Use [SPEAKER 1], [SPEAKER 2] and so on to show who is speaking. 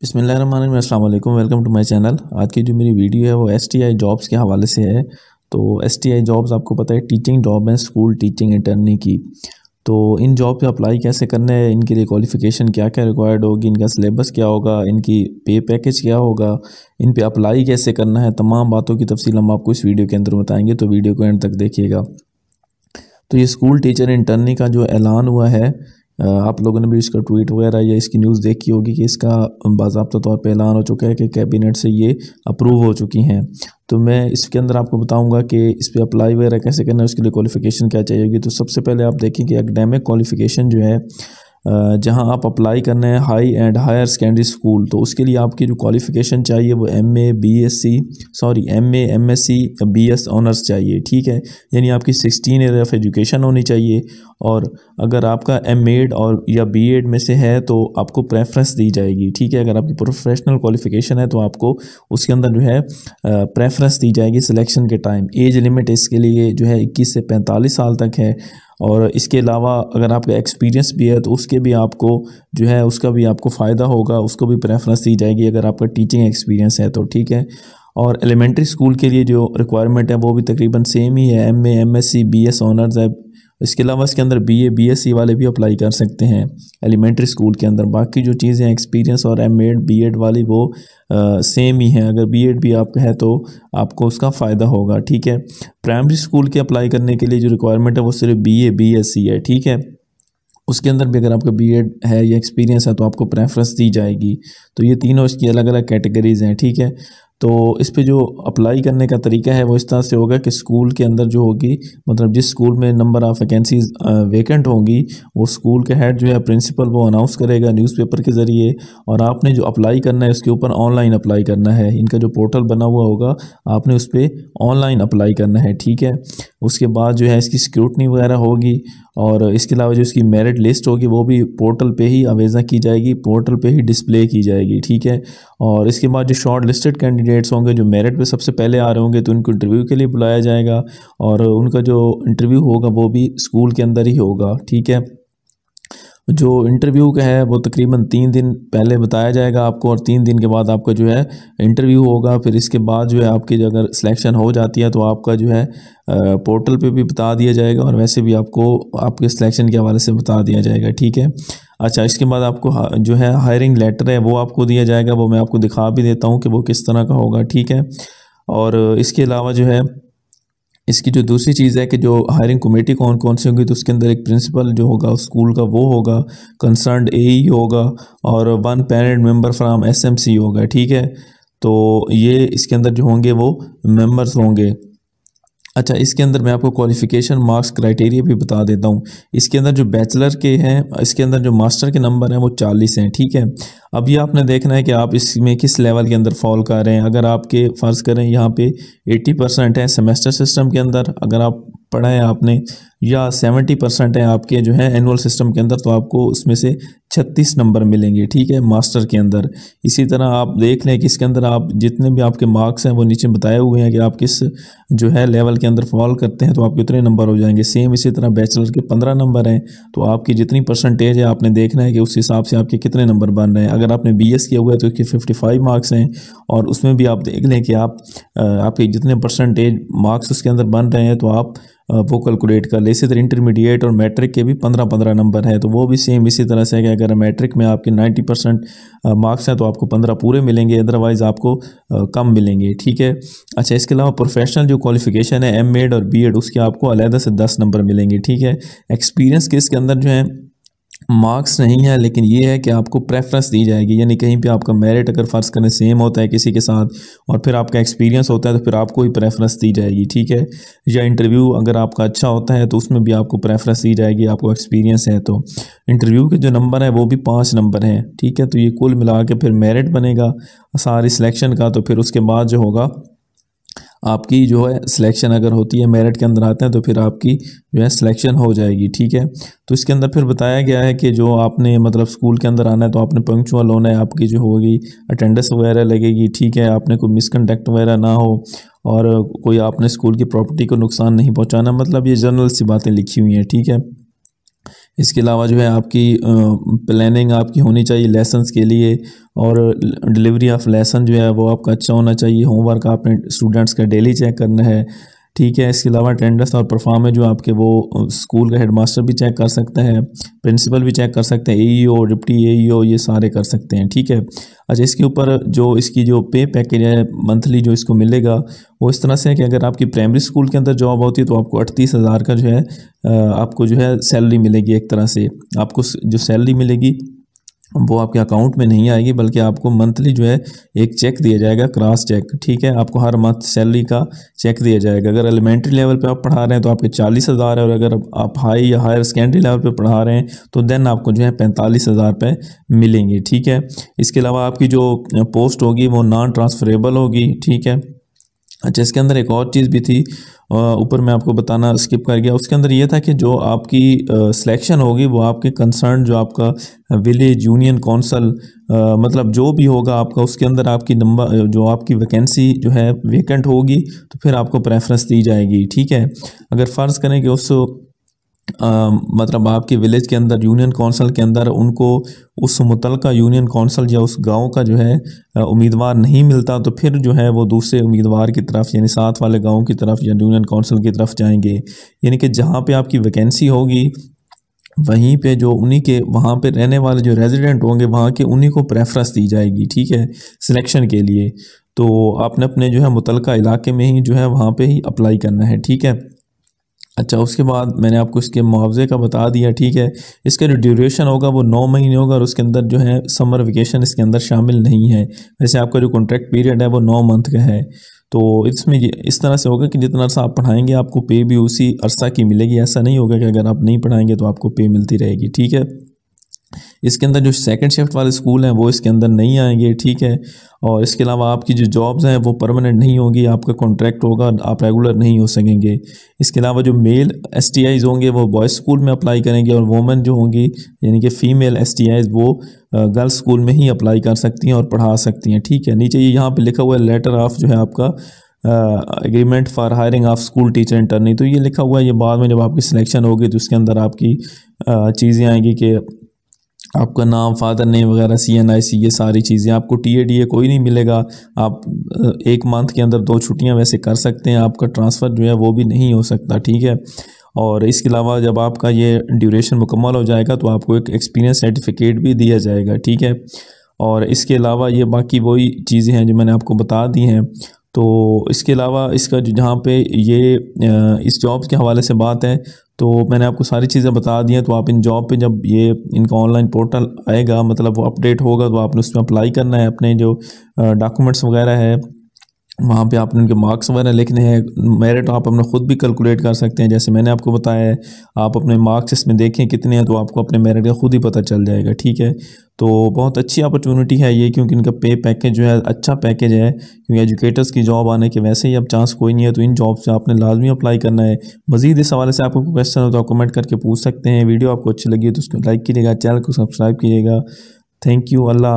[SPEAKER 1] बिस्मिल्लाहिर्रहमानिर्रहीम, अस्सलाम वालेकुम। Welcome to my channel. आज की जो मेरी वीडियो है वो एसटीआई जॉब्स के हवाले से है। तो एसटीआई जॉब्स आपको पता है टीचिंग जॉब है, स्कूल टीचिंग इंटर्नी की। तो इन जॉब पे अप्लाई कैसे करना है, इनके लिए क्वालिफ़िकेशन क्या क्या रिक्वायर्ड होगी, इनका सिलेबस क्या होगा, इनकी पे पैकेज क्या होगा, इन पे अप्लाई कैसे करना है, तमाम बातों की तफसील हम आपको इस वीडियो के अंदर बताएंगे। तो वीडियो को एंड तक देखिएगा। तो ये स्कूल टीचर इंटर्नी का जो ऐलान हुआ है, आप लोगों ने भी इसका ट्वीट वगैरह या इसकी न्यूज़ देखी होगी कि इसका बाज़ाब्ता तौर पे ऐलान हो चुका है कि कैबिनेट से ये अप्रूव हो चुकी हैं। तो मैं इसके अंदर आपको बताऊंगा कि इस पर अप्लाई वगैरह कैसे करना है, उसके लिए क्वालिफ़िकेशन क्या चाहिए। तो सबसे पहले आप देखें कि एकेडमिक क्वालिफ़िकेशन जो है, जहां आप अप्लाई करना है high and higher secondary school, तो उसके लिए आपकी जो क्वालिफ़िकेशन चाहिए वो एमए एमएससी बीएस ऑनर्स चाहिए। ठीक है, यानी आपकी 16 ईयर ऑफ एजुकेशन होनी चाहिए। और अगर आपका एमएड और या बीएड में से है तो आपको प्रेफरेंस दी जाएगी। ठीक है, अगर आपकी प्रोफेशनल क्वालिफ़िकेशन है तो आपको उसके अंदर जो है प्रेफरेंस दी जाएगी सिलेक्शन के टाइम। एज लिमिट इसके लिए जो है 21 से 45 साल तक है। और इसके अलावा अगर आपका एक्सपीरियंस भी है तो उसके भी आपको जो है उसका भी आपको फ़ायदा होगा, उसको भी प्रेफरेंस दी जाएगी अगर आपका टीचिंग एक्सपीरियंस है तो। ठीक है, और एलिमेंट्री स्कूल के लिए जो रिक्वायरमेंट है वो भी तकरीबन सेम ही है, एमए एमएससी बीएस ऑनर्स है। इसके अलावा इसके अंदर बीए बीएससी वाले भी अप्लाई कर सकते हैं एलिमेंट्री स्कूल के अंदर। बाकी जो चीज़ें एक्सपीरियंस और एमएड बीएड वाली वो सेम ही है। अगर बीएड भी आपका है तो आपको उसका फ़ायदा होगा। ठीक है, प्राइमरी स्कूल के अप्लाई करने के लिए जो रिक्वायरमेंट है वो सिर्फ बीए बीएससी है। ठीक है, उसके अंदर भी अगर आपका बीएड है या एक्सपीरियंस है तो आपको प्रेफरेंस दी जाएगी। तो ये तीनों इसकी अलग अलग कैटेगरीज़ हैं। ठीक है, तो इस पे जो अप्लाई करने का तरीका है वो इस तरह से होगा कि स्कूल के अंदर जो होगी, मतलब जिस स्कूल में नंबर ऑफ़ वैकेंसीज वेकेंट होंगी, वो स्कूल के हेड जो है प्रिंसिपल वो अनाउंस करेगा न्यूज़पेपर के ज़रिए। और आपने जो अप्लाई करना है उसके ऊपर ऑनलाइन अप्लाई करना है। इनका जो पोर्टल बना हुआ होगा आपने उस पर ऑनलाइन अप्लाई करना है। ठीक है, उसके बाद जो है इसकी स्क्रूटनी वगैरह होगी। और इसके अलावा जो इसकी मेरिट लिस्ट होगी वो भी पोर्टल पे ही आवेज़ा की जाएगी, पोर्टल पे ही डिस्प्ले की जाएगी। ठीक है, और इसके बाद जो शॉर्ट लिस्टेड कैंडिडेट्स होंगे जो मेरिट पे सबसे पहले आ रहे होंगे तो उनको इंटरव्यू के लिए बुलाया जाएगा। और उनका जो इंटरव्यू होगा वो भी स्कूल के अंदर ही होगा। ठीक है, जो इंटरव्यू का है वो तकरीबन 3 दिन पहले बताया जाएगा आपको, और 3 दिन के बाद आपका जो है इंटरव्यू होगा। फिर इसके बाद जो है आपकी जो अगर सिलेक्शन हो जाती है तो आपका जो है पोर्टल पे भी बता दिया जाएगा, और वैसे भी आपको आपके सिलेक्शन के हवाले से बता दिया जाएगा। ठीक है, अच्छा, इसके बाद आपको जो है हायरिंग लेटर है वो आपको दिया जाएगा। वो मैं आपको दिखा भी देता हूँ कि वो किस तरह का होगा। ठीक है, और इसके अलावा जो है इसकी जो दूसरी चीज़ है कि जो हायरिंग कमेटी कौन कौन सी होगी, तो उसके अंदर एक प्रिंसिपल जो होगा स्कूल का वो होगा, कंसर्न्ड एई होगा, और 1 पेरेंट मेंबर फ्राम एसएमसी होगा। ठीक है, तो ये इसके अंदर जो होंगे वो मेंबर्स होंगे। अच्छा, इसके अंदर मैं आपको क्वालिफ़िकेशन मार्क्स क्राइटेरिया भी बता देता हूँ। इसके अंदर जो बैचलर के हैं, इसके अंदर जो मास्टर के नंबर हैं वो 40 हैं। ठीक है, अब ये आपने देखना है कि आप इसमें किस लेवल के अंदर फॉल कर रहे हैं। अगर आपके फ़र्ज़ करें यहाँ पे 80% है सेमेस्टर सिस्टम के अंदर अगर आप पढ़ा है आपने, या 70% है आपके जो है एनुअल सिस्टम के अंदर, तो आपको उसमें से 36 नंबर मिलेंगे। ठीक है, मास्टर के अंदर। इसी तरह आप देख लें कि इसके अंदर आप जितने भी आपके मार्क्स हैं वो नीचे बताए हुए हैं कि आप किस जो है लेवल के अंदर फॉल करते हैं तो आपके उतने नंबर हो जाएंगे। सेम इसी तरह बैचलर के 15 नंबर हैं, तो आपकी जितनी परसेंटेज है आपने देखना है कि उस हिसाब से आपके कितने नंबर बन रहे हैं। अगर आपने बीएस किया हुआ है तो उसके 55 मार्क्स हैं, और उसमें भी आप देख लें कि आप आपके जितने परसेंटेज मार्क्स उसके अंदर बन रहे हैं तो आप वो कैलकुलेट कर ले। इसी तरह इंटरमीडिएट और मैट्रिक के भी 15-15 नंबर है, तो वो भी सेम इसी तरह से है कि अगर मैट्रिक में आपके 90% मार्क्स हैं तो आपको 15 पूरे मिलेंगे, अदरवाइज़ आपको कम मिलेंगे। ठीक है, अच्छा, इसके अलावा प्रोफेशनल जो क्वालिफ़िकेशन है एमएड और बीएड, उसके आपको अलहदा से 10 नंबर मिलेंगे। ठीक है, एक्सपीरियंस के इसके अंदर जो है मार्क्स नहीं है, लेकिन ये है कि आपको प्रेफरेंस दी जाएगी। यानी कहीं पे आपका मेरिट अगर फ़र्ज़ करें सेम होता है किसी के साथ और फिर आपका एक्सपीरियंस होता है तो फिर आपको ही प्रेफरेंस दी जाएगी। ठीक है, या इंटरव्यू अगर आपका अच्छा होता है तो उसमें भी आपको प्रेफरेंस दी जाएगी, आपको एक्सपीरियंस है तो। इंटरव्यू के जो नंबर है वो भी 5 नंबर हैं। ठीक है, तो ये कुल मिला के फिर मेरिट बनेगा सारी सिलेक्शन का। तो फिर उसके बाद जो होगा आपकी जो है सिलेक्शन अगर होती है, मेरिट के अंदर आते हैं तो फिर आपकी जो है सिलेक्शन हो जाएगी। ठीक है, तो इसके अंदर फिर बताया गया है कि जो आपने मतलब स्कूल के अंदर आना है तो आपने पंक्चुअल होना है, आपकी जो होगी अटेंडेंस वगैरह लगेगी। ठीक है, आपने कोई मिसकंडक्ट वगैरह ना हो, और कोई आपने स्कूल की प्रॉपर्टी को नुकसान नहीं पहुँचाना। मतलब ये जनरल सी बातें लिखी हुई हैं। ठीक है, इसके अलावा जो है आपकी प्लानिंग आपकी होनी चाहिए लेसन्स के लिए, और डिलीवरी ऑफ लेसन जो है वो आपका अच्छा होना चाहिए। होमवर्क आपने स्टूडेंट्स का डेली चेक करना है, ठीक है। इसके अलावा अटेंडेंस और परफॉर्मेंस जो आपके वो स्कूल का हेडमास्टर भी चेक कर सकता है, प्रिंसिपल भी चेक कर सकते हैं, एईओ, डिप्टी एईओ, ये सारे कर सकते हैं, ठीक है। अच्छा, इसके ऊपर जो इसकी जो पे पैकेज है मंथली जो इसको मिलेगा वो इस तरह से है कि अगर आपकी प्राइमरी स्कूल के अंदर जॉब होती है तो आपको 38,000 का जो है आपको जो है सैलरी मिलेगी। एक तरह से आपको जो सैलरी मिलेगी वो आपके अकाउंट में नहीं आएगी, बल्कि आपको मंथली जो है एक चेक दिया जाएगा, क्रॉस चेक, ठीक है। आपको हर मंथ सैलरी का चेक दिया जाएगा। अगर एलिमेंट्री लेवल पे आप पढ़ा रहे हैं तो आपके 40,000 है, और अगर आप हाई या हायर सेकेंडरी लेवल पे पढ़ा रहे हैं तो देन आपको जो है 45,000 रुपये मिलेंगे, ठीक है। इसके अलावा आपकी जो पोस्ट होगी वो नॉन ट्रांसफरेबल होगी, ठीक है। अच्छा, इसके अंदर एक और चीज़ भी थी, ऊपर मैं आपको बताना स्किप कर गया। उसके अंदर ये था कि जो आपकी सिलेक्शन होगी वो आपके कंसर्न जो आपका विलेज यूनियन कौंसल मतलब जो भी होगा आपका, उसके अंदर आपकी नंबर जो आपकी वैकेंसी जो है वेकेंट होगी तो फिर आपको प्रेफरेंस दी जाएगी, ठीक है। अगर फ़र्ज़ करें कि उस मतलब आपके विलेज के अंदर यूनियन कौंसल के अंदर उनको उस मुतलका यूनियन कौंसल या उस गांव का जो है उम्मीदवार नहीं मिलता, तो फिर जो है वो दूसरे उम्मीदवार की तरफ यानी साथ वाले गांव की तरफ या यूनियन कौंसल की तरफ जाएंगे। यानी कि जहां पे आपकी वैकेंसी होगी वहीं पे जो उन्हीं के वहाँ पे रहने वाले जो रेजिडेंट होंगे वहाँ के उन्हीं को प्रेफरेंस दी जाएगी, ठीक है, सिलेक्शन के लिए। तो आपने अपने जो है मुतलका इलाके में ही जो है वहाँ पे ही अप्लाई करना है, ठीक है। अच्छा, उसके बाद मैंने आपको इसके मुआवजे का बता दिया, ठीक है। इसका जो ड्यूरेशन होगा वो 9 महीने होगा, और उसके अंदर जो है समर वेकेशन इसके अंदर शामिल नहीं है। वैसे आपका जो कॉन्ट्रैक्ट पीरियड है वो 9 मंथ का है। तो इसमें इस तरह से होगा कि जितना अरसा आप पढ़ाएंगे आपको पे भी उसी अरसा की मिलेगी। ऐसा नहीं होगा कि अगर आप नहीं पढ़ाएंगे तो आपको पे मिलती रहेगी, ठीक है। इसके अंदर जो सेकंड शिफ्ट वाले स्कूल हैं वो इसके अंदर नहीं आएंगे, ठीक है। और इसके अलावा आपकी जो जॉब्स हैं वो परमानेंट नहीं होगी, आपका कॉन्ट्रैक्ट होगा, आप रेगुलर नहीं हो सकेंगे। इसके अलावा जो मेल एसटीआईज होंगे वो बॉयज़ स्कूल में अप्लाई करेंगे, और वोमेन जो होंगी यानी कि फ़ीमेल एसटीआईज वो गर्ल्स स्कूल में ही अप्लाई कर सकती हैं और पढ़ा सकती हैं, ठीक है। नीचे यहाँ पर लिखा हुआ है लेटर ऑफ जो है आपका agreement for hiring of school teacher internee, तो ये लिखा हुआ है। ये बाद में जब आपकी सिलेक्शन होगी तो उसके अंदर आपकी चीज़ें आएंगी कि आपका नाम, फादर नेम वगैरह, CNIC, ये सारी चीज़ें। आपको TADA कोई नहीं मिलेगा। आप 1 मंथ के अंदर 2 छुट्टियां वैसे कर सकते हैं, आपका ट्रांसफ़र जो है वो भी नहीं हो सकता, ठीक है। और इसके अलावा जब आपका ये ड्यूरेशन मुकम्मल हो जाएगा तो आपको एक एक्सपीरियंस सर्टिफिकेट भी दिया जाएगा, ठीक है। और इसके अलावा ये बाकी वही चीज़ें हैं जो मैंने आपको बता दी हैं। तो इसके अलावा इसका जो जहाँ पे ये इस जॉब के हवाले से बात है तो मैंने आपको सारी चीज़ें बता दी हैं। तो आप इन जॉब पे जब ये इनका ऑनलाइन पोर्टल आएगा, मतलब वो अपडेट होगा, तो आपने उसमें अप्लाई करना है। अपने जो डॉक्यूमेंट्स वगैरह है वहाँ पे आपने उनके मार्क्स वगैरह लिखने हैं। मेरिट आप अपना खुद भी कैलकुलेट कर सकते हैं, जैसे मैंने आपको बताया है। आप अपने मार्क्स इसमें देखें कितने हैं तो आपको अपने मेरिट का खुद ही पता चल जाएगा, ठीक है। तो बहुत अच्छी अपॉर्चुनिटी है ये, क्योंकि इनका पे पैकेज जो है अच्छा पैकेज है। क्योंकि एजुकेटर्स की जॉब आने के वैसे ही अब चांस कोई नहीं है, तो इन जॉब से आपने लाजमी अप्लाई करना है। मज़ीद इस हवाले से आपको कोई क्वेश्चन हो तो आप कमेंट करके पूछ सकते हैं। वीडियो आपको अच्छी लगी तो उसको लाइक कीजिएगा, चैनल को सब्सक्राइब कीजिएगा। Thank you. अल्लाह।